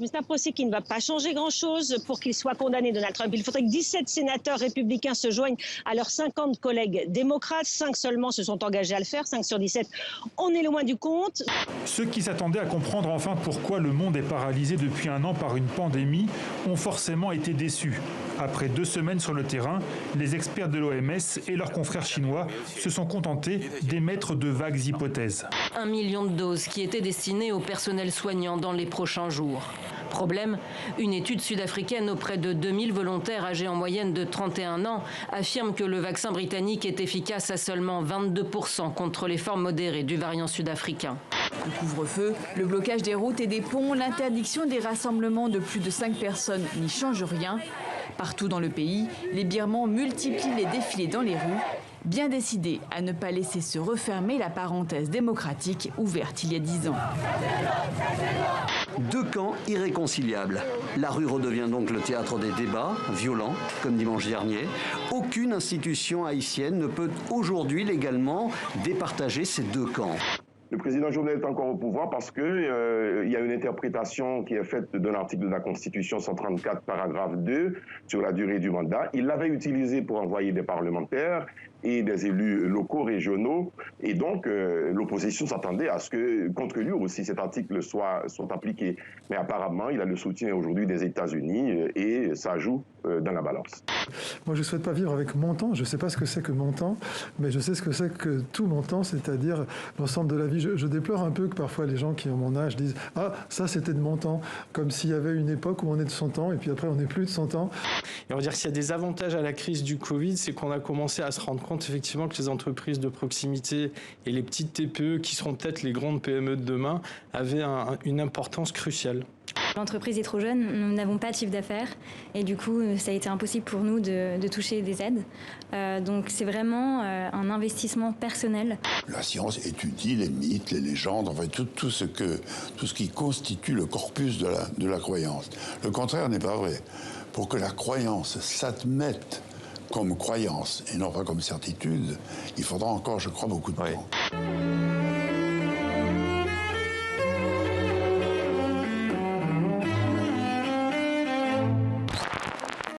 mais c'est un procès qui ne va pas changer grand-chose pour qu'il soit condamné, Donald Trump. Il faudrait que 17 sénateurs républicains se joignent à leurs 50 collègues démocrates. 5 seulement se sont engagés à le faire, 5 sur 17. On est loin du compte. Ceux qui s'attendaient à comprendre enfin pourquoi le monde est paralysé depuis un an par une pandémie ont forcément été déçus. Après 2 semaines sur le terrain, les experts de l'OMS et leurs confrères chinois se sont contentés d'émettre de vagues hypothèses. 1 million de doses qui étaient destinées au personnel soignant dans les prochains jours. Problème, une étude sud-africaine auprès de 2000 volontaires âgés en moyenne de 31 ans affirme que le vaccin britannique est efficace à seulement 22% contre les formes modérées du variant sud-africain. Le couvre-feu, le blocage des routes et des ponts, l'interdiction des rassemblements de plus de 5 personnes n'y change rien. Partout dans le pays, les Birmans multiplient les défilés dans les rues, bien décidés à ne pas laisser se refermer la parenthèse démocratique ouverte il y a 10 ans. 2 camps irréconciliables. La rue redevient donc le théâtre des débats, violents, comme dimanche dernier. Aucune institution haïtienne ne peut aujourd'hui légalement départager ces 2 camps. Le président Jovenel est encore au pouvoir parce que y a une interprétation qui est faite d'un article de la Constitution 134, paragraphe 2, sur la durée du mandat. Il l'avait utilisé pour envoyer des parlementaires et des élus locaux, régionaux. Et donc, l'opposition s'attendait à ce que, contre lui aussi, cet article soit appliqué. Mais apparemment, il a le soutien aujourd'hui des États-Unis et ça joue dans la balance. Moi, je ne souhaite pas vivre avec mon temps. Je ne sais pas ce que c'est que mon temps, mais je sais ce que c'est que tout mon temps, c'est-à-dire l'ensemble de la vie. Je déplore un peu que parfois les gens qui ont mon âge disent « Ah, ça, c'était de mon temps », comme s'il y avait une époque où on est de son temps et puis après, on n'est plus de son temps. Et on va dire qu'il y a des avantages à la crise du Covid, c'est qu'on a commencé à se rendre compte effectivement que les entreprises de proximité et les petites TPE, qui seront peut-être les grandes PME de demain, avaient une importance cruciale. L'entreprise est trop jeune, nous n'avons pas de chiffre d'affaires et du coup ça a été impossible pour nous de toucher des aides. Donc c'est vraiment un investissement personnel. La science étudie les mythes, les légendes, enfin tout ce qui constitue le corpus de la croyance. Le contraire n'est pas vrai. Pour que la croyance s'admette comme croyance et non pas comme certitude, il faudra encore, je crois, beaucoup de temps.